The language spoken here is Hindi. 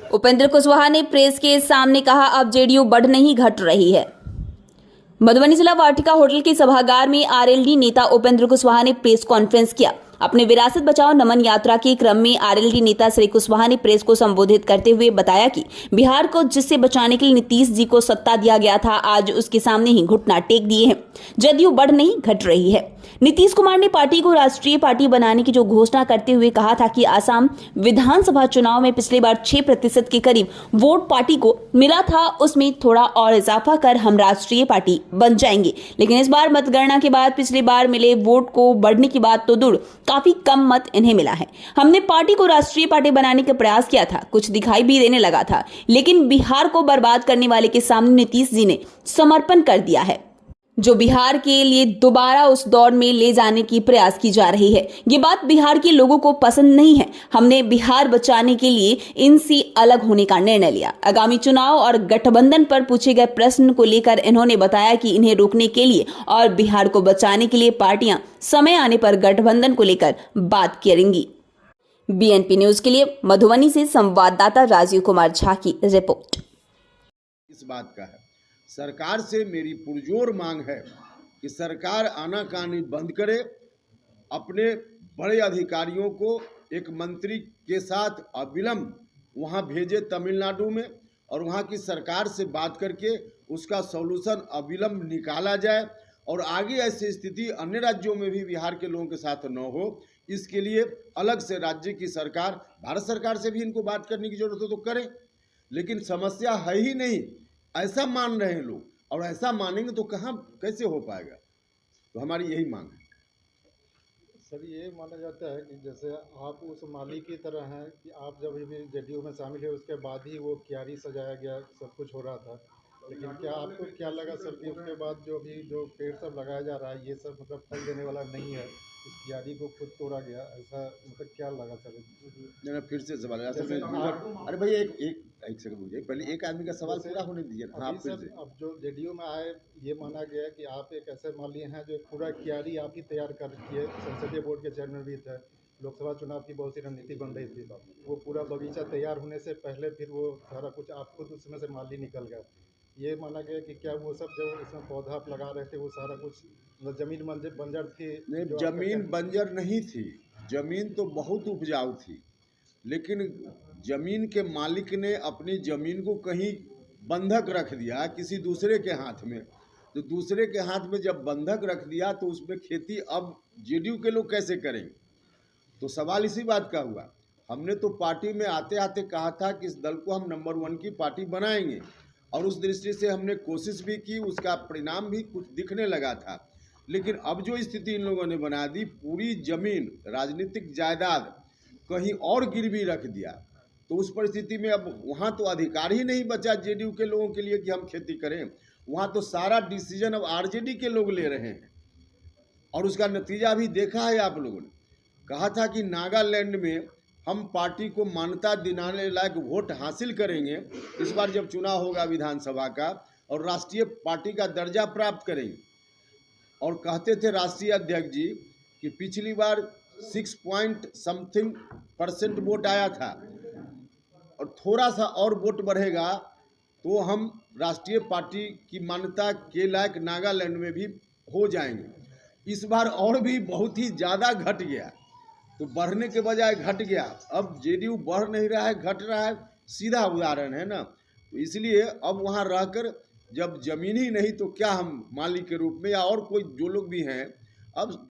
उपेंद्र कुशवाहा ने प्रेस के सामने कहा, अब जेडीयू बढ़ नहीं घट रही है। मधुबनी जिला वाटिका होटल के सभागार में आरएलडी नेता उपेंद्र कुशवाहा ने प्रेस कॉन्फ्रेंस किया। अपने विरासत बचाओ नमन यात्रा के क्रम में आरएलडी नेता श्री कुशवाहा ने प्रेस को संबोधित करते हुए बताया कि बिहार को जिससे बचाने के लिए नीतीश जी को सत्ता दिया गया था, आज उसके सामने ही घुटना टेक दिए हैं। जदयू बढ़ नहीं घट रही है। नीतीश कुमार ने पार्टी को राष्ट्रीय पार्टी बनाने की जो घोषणा करते हुए कहा था कि आसाम विधानसभा चुनाव में पिछली बार 6% के करीब वोट पार्टी को मिला था, उसमें थोड़ा और इजाफा कर हम राष्ट्रीय पार्टी बन जाएंगे। लेकिन इस बार मतगणना के बाद पिछली बार मिले वोट को बढ़ने की बात तो दूर, काफी कम मत इन्हें मिला है। हमने पार्टी को राष्ट्रीय पार्टी बनाने का प्रयास किया था, कुछ दिखाई भी देने लगा था, लेकिन बिहार को बर्बाद करने वाले के सामने नीतीश जी ने समर्पण कर दिया है, जो बिहार के लिए दोबारा उस दौर में ले जाने की प्रयास की जा रही है। ये बात बिहार के लोगों को पसंद नहीं है। हमने बिहार बचाने के लिए इनसे अलग होने का निर्णय लिया। आगामी चुनाव और गठबंधन पर पूछे गए प्रश्न को लेकर इन्होंने बताया कि इन्हें रोकने के लिए और बिहार को बचाने के लिए पार्टियां समय आने पर गठबंधन को लेकर बात करेंगी। बीएनपी न्यूज के लिए मधुबनी से संवाददाता राजीव कुमार झा की रिपोर्ट। इस बात का है, सरकार से मेरी पुरजोर मांग है कि सरकार आनाकानी बंद करे, अपने बड़े अधिकारियों को एक मंत्री के साथ अविलंब वहां भेजे तमिलनाडु में, और वहां की सरकार से बात करके उसका सॉल्यूशन अविलंब निकाला जाए, और आगे ऐसी स्थिति अन्य राज्यों में भी बिहार के लोगों के साथ न हो। इसके लिए अलग से राज्य की सरकार, भारत सरकार से भी इनको बात करने की जरूरत हो तो करें, लेकिन समस्या है ही नहीं ऐसा मान रहे हैं लोग, और ऐसा मानेंगे तो कहाँ कैसे हो पाएगा। तो हमारी यही मांग है। सर, ये माना जाता है कि जैसे आप उस माली की तरह हैं कि आप जब भी जेडीयू में शामिल है उसके बाद ही वो क्यारी सजाया गया, सब कुछ हो रहा था, लेकिन क्या आपको क्या लगा सर कि उसके बाद जो पेड़ सब लगाया जा रहा है ये सब मतलब फल देने वाला नहीं है, इस क्यारी को खुद तोड़ा गया, ऐसा मतलब क्या लगा सर? मैंने फिर से सवाल, अरे भाई एक सेकंड रुकिए, पहले एक आदमी का सवाल पूरा होने दीजिए। हाँ, सर, अब जो जेडीयू में आए ये माना गया कि आप एक ऐसे माली हैं जो पूरा क्यारी आप ही तैयार कर रखी है, संसदीय बोर्ड के चेयरमैन भी थे, लोकसभा चुनाव की बहुत सी रणनीति बन रही थी, वो पूरा बगीचा तैयार होने से पहले फिर वो सारा कुछ आप खुद उसमें से माली निकल गया। ये माना गया कि क्या वो सब जो इसमें पौधा आप लगा रहे थे वो सारा कुछ जमीन बंजर थी? नहीं, जमीन बंजर नहीं थी, जमीन तो बहुत उपजाऊ थी, लेकिन जमीन के मालिक ने अपनी जमीन को कहीं बंधक रख दिया किसी दूसरे के हाथ में। तो दूसरे के हाथ में जब बंधक रख दिया तो उसमें खेती अब जेडीयू के लोग कैसे करेंगे? तो सवाल इसी बात का हुआ। हमने तो पार्टी में आते आते कहा था कि इस दल को हम नंबर 1 की पार्टी बनाएंगे, और उस दृष्टि से हमने कोशिश भी की, उसका परिणाम भी कुछ दिखने लगा था। लेकिन अब जो स्थिति इन लोगों ने बना दी, पूरी जमीन, राजनीतिक जायदाद कहीं और गिरवी रख दिया, तो उस परिस्थिति में अब वहाँ तो अधिकार ही नहीं बचा जेडीयू के लोगों के लिए कि हम खेती करें। वहाँ तो सारा डिसीजन अब आरजेडी के लोग ले रहे हैं, और उसका नतीजा भी देखा है आप लोगों ने। कहा था कि नागालैंड में हम पार्टी को मान्यता दिलाने लायक वोट हासिल करेंगे इस बार जब चुनाव होगा विधानसभा का, और राष्ट्रीय पार्टी का दर्जा प्राप्त करेंगे। और कहते थे राष्ट्रीय अध्यक्ष जी कि पिछली बार 6% वोट आया था, और थोड़ा सा और वोट बढ़ेगा तो हम राष्ट्रीय पार्टी की मान्यता के लायक नागालैंड में भी हो जाएंगे। इस बार और भी बहुत ही ज़्यादा घट गया, तो बढ़ने के बजाय घट गया। अब जेडीयू बढ़ नहीं रहा है, घट रहा है, सीधा उदाहरण है ना। तो इसलिए अब वहाँ रहकर जब जमीन ही नहीं तो क्या हम मालिक के रूप में या और कोई जो लोग भी हैं अब